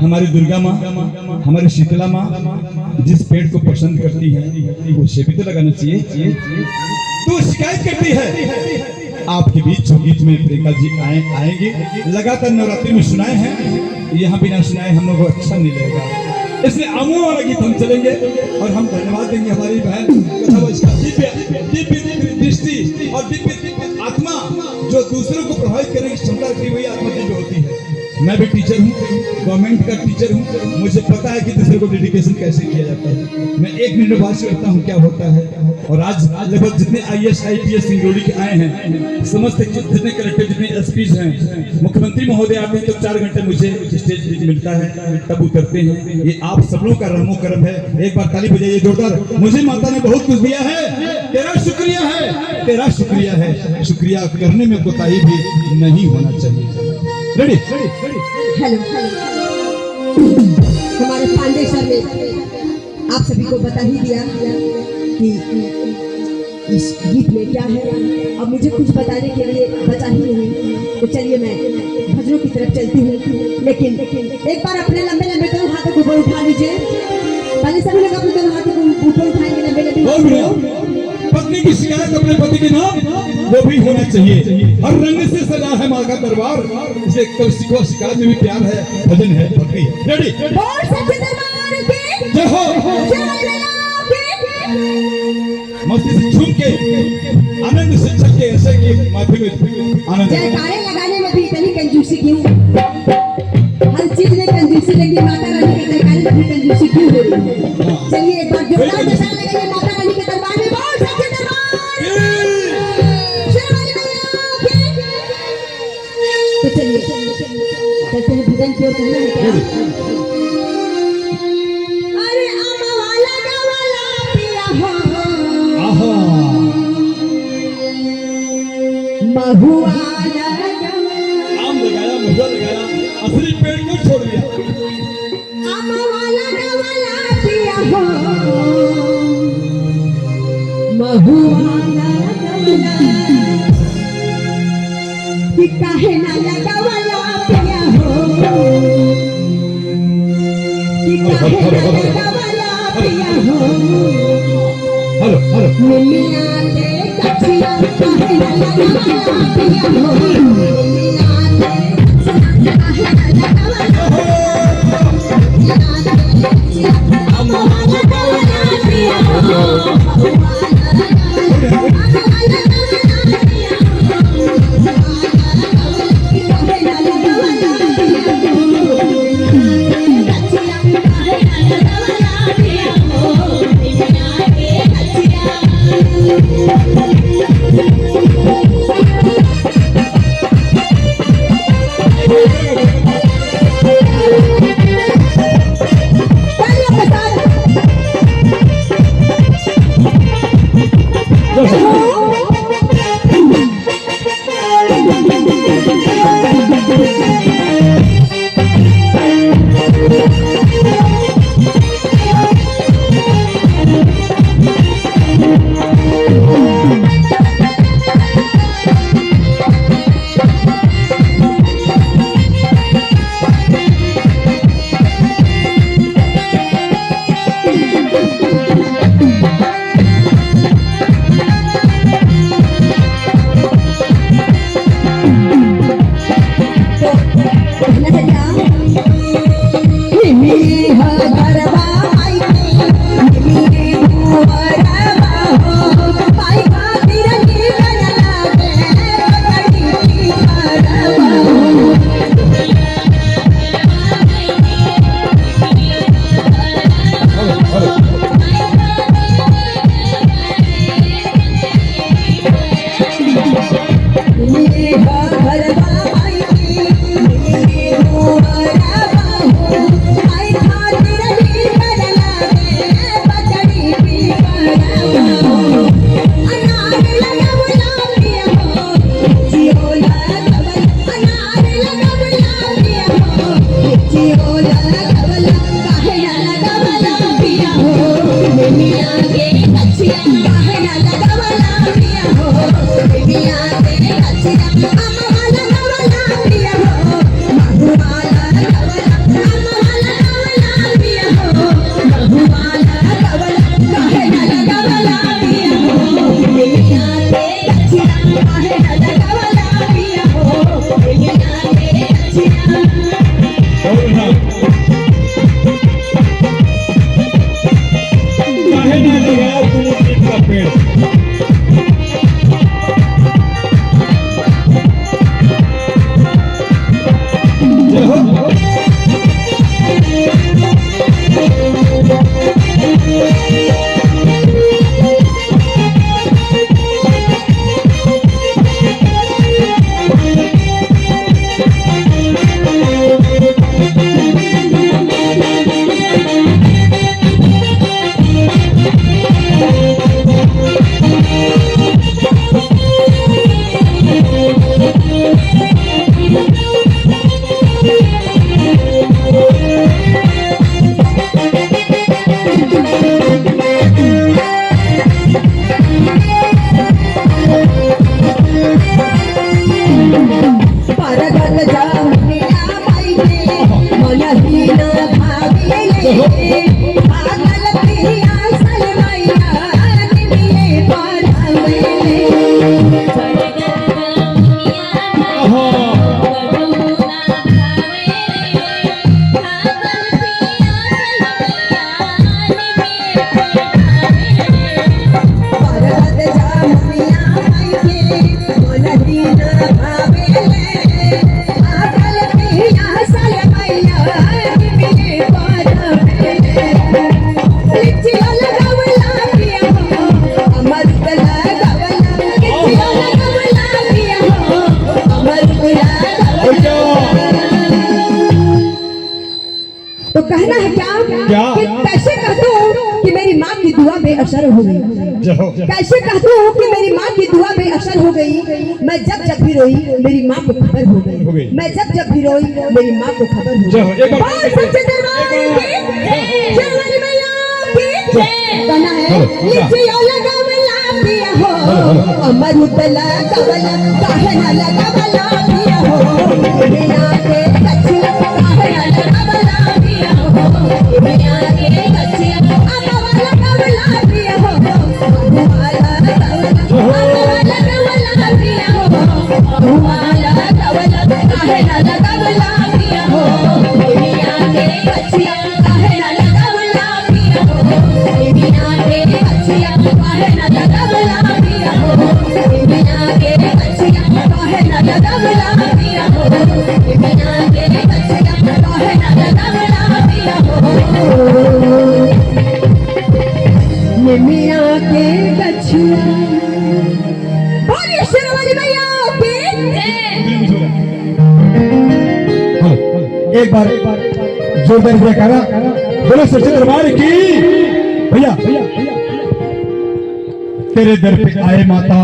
हमारी दुर्गा माँ, हमारी शीतला माँ जिस पेड़ को पसंद करती है उसे भी तो लगाना चाहिए। तो शिकायत करती है आपके बीच जो गीत में प्रियंका जी आएंगे, लगातार नवरात्रि में सुनाए हैं, यहाँ बिना सुनाए हम लोग को अच्छा नहीं लगेगा, इसलिए अमो वाला गीत हम चलेंगे और हम धन्यवाद देंगे हमारी बहन दिव्य दृष्टि और दिव्य आत्मा जो दूसरों को प्रभावित करने की क्षमता रखती है, वही आत्मा दिव्य होती है। मैं भी टीचर हूँ, गवर्नमेंट का टीचर हूँ, मुझे पता है कि दूसरे को डेडिकेशन कैसे किया जाता है। मैं 1 मिनट बाद से करता हूँ क्या होता है। और आज लगभग जितने IAS IPS सिंगरौली के आए हैं, समस्त जितने कलेक्टर, जितने SPs हैं, मुख्यमंत्री महोदय आते हैं तो 4 घंटे मुझे स्टेज मिलता है, तब उतरते हैं। ये आप सब लोगों का रहमो करम है। एक बार ताली बजाइए जोरदार। मुझे माता ने बहुत कुछ दिया है, तेरा शुक्रिया है, तेरा शुक्रिया है। शुक्रिया करने में कोताही भी नहीं होना चाहिए। रेडी? हेलो, हमारे पांडे सर ने आप सभी को बता ही दिया कि इस गीत में क्या है। अब मुझे कुछ बताने के लिए बचा ही नहीं, तो चलिए मैं भजनों की तरफ चलती हूँ। लेकिन एक बार अपने लंबे लंबे दोनों हाथों को ऊपर उठा लीजिए। पहले सभी लोग अपने दोनों हाथों को ऊपर उठाएंगे, लंबे लंबे। पत्नी की शिकायत अपने पति के नाम वो भी होना चाहिए। हर रंग से सजा है माँ का दरबार, इसे को शिकायत में भी प्यार है, भजन है, भक्ति। रेडी? जय हो। मस्ती से झूम के आनंद से छक के ऐसे कि माथे में आनंद। जयकारे लगाने में भी इतनी कंजूसी क्यों? हर चीज में कंजूसी लगी, माता रानी के जयकारे में भी कंजूसी क्यों हो रही है? चलिए एक बार जोरदार जयकारा लगाइए माता रानी के दरबार में। बोल सच्चे दरबार तो चलिए चलते हैं भजन की ओर। कहना है क्या? अरे आमा वाला गवाला पिया हो, महुआ लगाया, आम लगाया, महुआ लगाया, असली पेड़ को छोड़ दिया। आमा वाला गवाला पिया हो, महुआ लगाया, कि काहे ना लगावला पिया हो, कि काहे ना लगावला पिया हो। हेलो मिमिया के कचिया काहे ना लगावला पिया हो, मिमिया के सना काहे ना लगावला पिया हो, अमोहा लगावला पिया हो, I नहीं ना भावेले पागल पिया सलमैया निमिये पढ़ावेले तो कहना है क्या कि कैसे कहता हूँ कि मेरी माँ की दुआ बेअसर हो गई, कैसे कहता हूँ कि मेरी माँ की दुआ बेअसर हो गई। मैं जब जब भी रोई मेरी माँ को खबर हो गई, मैं जब जब भी रोई मेरी माँ को खबर हो गई। सच्चे दरबार की जय वाली मैया की जय। कहना है लिचियो लगावला पिया हो अमर उतला कवला काहे ना लगावला पिया हो बिना के कछला काहे ना लगावला पिया हो बिना के कछला अमर कवला पिया हो वाला कवला पिया हो वाला कवला काहे ना लगावला पिया हो बिना के कछला काहे ना लगावला पिया हो बिना के कछला काहे ना लगावला पिया हो बिना के कछला काहे ना लगावला पिया हो बिना के कछला काहे ना लगावला पिया हो निमिया के कछला बोलिए शेरवाली मैया की एक बार जोरदार जयकारा बोलो सच्चे दरबार की। भैया तेरे दर पे आए माता